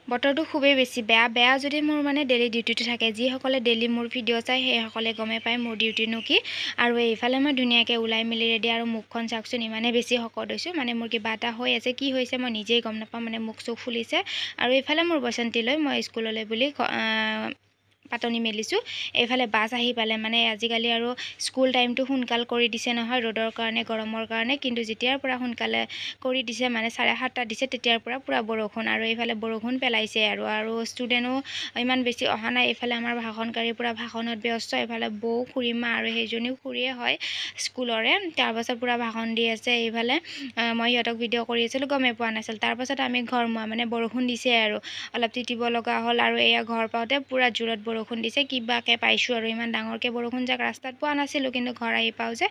বতৰটো খুবেই বেছি বেয়া যদি মোৰ মানে ডেইলি ডিউটিটো থাকে যিসকলে ডেইলি মোৰ ভিডিঅ' চাই সেইসকলে গমে পায় মোৰ ডিউটিনো কি আৰু এইফালে মই ধুনীয়াকৈ ওলাই মেলি ৰেডি আৰু মুখখন চাওকচোন ইমানেই বেছি শকত হৈছোঁ মানে মোৰ কিবা এটা হৈ আছে কি হৈছে মই নিজেই গম নাপাওঁ মানে মুখ চুখ ফুলিছে আৰু এইফালে মোৰ বসন্তীলৈ মই স্কুললৈ বুলি পাতনি মেলিছোঁ এইফালে বাছ আহি পালে মানে আজিকালি আৰু স্কুল টাইমটো সোনকাল কৰি দিছে নহয় ৰ'দৰ কাৰণে গৰমৰ কাৰণে কিন্তু যেতিয়াৰ পৰা সোনকালে কৰি দিছে মানে 7:30 দিছে তেতিয়াৰ পৰা পুৰা বৰষুণ আৰু এইফালে বৰষুণ পেলাইছে আৰু ষ্টুডেণ্টো ইমান বেছি অহা নাই এইফালে আমাৰ ভাষণকাৰী পুৰা ভাষণত ব্যস্ত এইফালে বৌ খুৰীমা আৰু সেইজনীও খুৰীয়ে হয় স্কুলৰে তাৰপাছত পুৰা ভাষণ দি আছে এইফালে মই সিহঁতক ভিডিঅ' কৰি আছিলোঁ গমেই পোৱা নাছিল তাৰপাছত আমি ঘৰ মানে বৰষুণ দিছে আৰু অলপ তিতিব লগা হ'ল আৰু এয়া ঘৰ পাওঁতে পুৰা জোৰত বৰষুণ দিছে কিবাকৈ পাইছোঁ আৰু ইমান ডাঙৰকৈ বৰষুণ যাক ৰাস্তাত পোৱা নাছিলোঁ কিন্তু ঘৰ আহি পাওঁ যে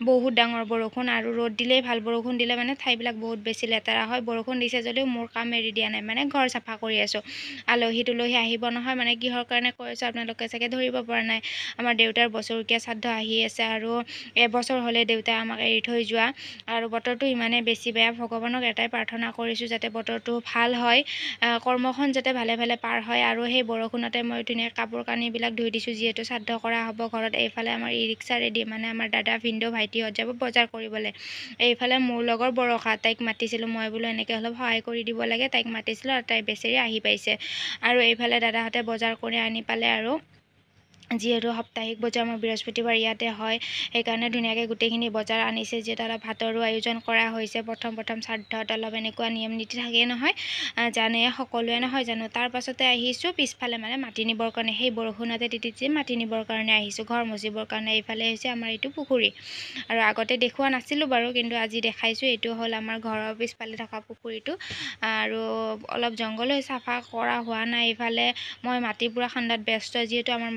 বহুত ডাঙৰ বৰষুণ আৰু ৰ'দ দিলেই ভাল বৰষুণ দিলে মানে ঠাইবিলাক বহুত বেছি লেতেৰা হয় বৰষুণ দিছে যদিও মোৰ কাম এৰি দিয়া নাই মানে ঘৰ চাফা কৰি আছোঁ আলহী তুলহী আহিব নহয় মানে কিহৰ কাৰণে কৈ আছোঁ আপোনালোকে চাগে ধৰিব পৰা নাই আমাৰ দেউতাৰ বছৰেকীয়া শ্ৰাদ্ধ আহি আছে আৰু এবছৰ হ'লে দেউতাই আমাক এৰি থৈ যোৱা আৰু বতৰটো ইমানেই বেছি বেয়া ভগৱানক এটাই প্ৰাৰ্থনা কৰিছোঁ যাতে বতৰটো ভাল হয় কৰ্মখন যাতে ভালে ভালে পাৰ হয় আৰু সেই বৰষুণতে মই ধুনীয়াকৈ কাপোৰ কানিবিলাক ধুই দিছোঁ যিহেতু শ্ৰাদ্ধ কৰা হ'ব ঘৰত এইফালে আমাৰ ই ৰিক্সা ৰেডি মানে আমাৰ দাদা ভিনদেউ ভাইটিহঁত যাব বজাৰ কৰিবলৈ এইফালে মোৰ লগৰ বৰষা তাইক মাতিছিলোঁ মই বোলো এনেকৈ অলপ সহায় কৰি দিব লাগে তাইক মাতিছিলোঁ আৰু তাই বেচেৰি আহি পাইছে আৰু এইফালে দাদাহঁতে বজাৰ কৰি আনি পালে আৰু যিহেতু সাপ্তাহিক বজাৰ মোৰ বৃহস্পতিবাৰ ইয়াতে হয় সেইকাৰণে ধুনীয়াকৈ গোটেইখিনি বজাৰ আনিছে যিহেতু অলপ ভাতৰো আয়োজন কৰা হৈছে প্ৰথম শ্ৰাদ্ধত অলপ এনেকুৱা নিয়ম নীতি থাকেই নহয় জানে সকলোৱে নহয় জানো তাৰ পাছতে আহিছোঁ পিছফালে মানে মাটি নিবৰ কাৰণে সেই বৰষুণতে তিতি মাটি নিবৰ কাৰণে আহিছোঁ ঘৰ মুচিবৰ কাৰণে এইফালে হৈছে আমাৰ এইটো পুখুৰী আৰু আগতে দেখুওৱা নাছিলোঁ বাৰু কিন্তু আজি দেখাইছোঁ এইটো হ'ল আমাৰ ঘৰৰ পিছফালে থকা পুখুৰীটো আৰু অলপ জংঘল হৈ চাফা কৰা হোৱা নাই এইফালে মই মাটি পুৰা খান্দাত ব্যস্ত যিহেতু আমাৰ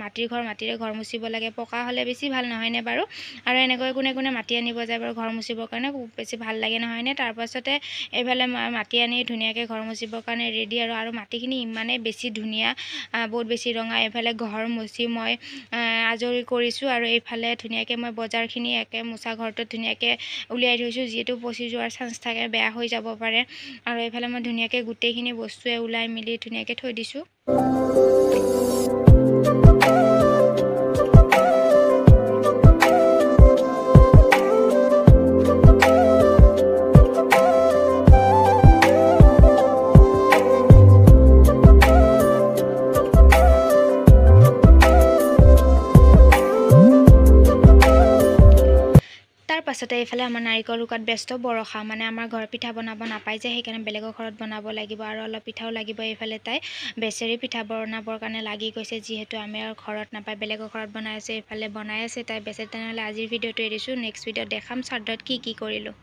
মাটিৰে ঘৰ মুচিব লাগে পকা হ'লে বেছি ভাল নহয়নে বাৰু আৰু এনেকৈ কোনে মাটি আনিব যায় বাৰু ঘৰ মুচিবৰ কাৰণে খুব বেছি ভাল লাগে নহয়নে তাৰপাছতে এইফালে মই মাটি আনি ধুনীয়াকৈ ঘৰ মুচিবৰ কাৰণে ৰেডি আৰু মাটিখিনি ইমানেই বেছি ধুনীয়া বহুত বেছি ৰঙা এইফালে ঘৰ মুচি মই আজৰি কৰিছোঁ আৰু এইফালে ধুনীয়াকৈ মই বজাৰখিনি একে মোচা ঘৰটোত ধুনীয়াকৈ উলিয়াই থৈছোঁ যিহেতু পচি যোৱাৰ চান্স থাকে বেয়া হৈ যাব পাৰে আৰু এইফালে মই ধুনীয়াকৈ গোটেইখিনি বস্তুৱে ওলাই মেলি ধুনীয়াকৈ থৈ দিছোঁ তাৰপাছতে এইফালে আমাৰ নাৰিকল ৰুকাত ব্যস্ত বৰষা মানে আমাৰ ঘৰত পিঠা বনাব নাপায় যে সেইকাৰণে বেলেগৰ ঘৰত বনাব লাগিব আৰু অলপ পিঠাও লাগিব এইফালে তাই বেচেৰি পিঠা বনাবৰ কাৰণে লাগি গৈছে যিহেতু আমি আৰু ঘৰত নাপায় বেলেগৰ ঘৰত বনাই আছে এইফালে বনাই আছে তাই বেচেৰি তেনেহ'লে আজিৰ ভিডিঅ'টো এৰিছোঁ নেক্সট ভিডিঅ'ত দেখাম শ্ৰাদ্ধত কি কৰিলোঁ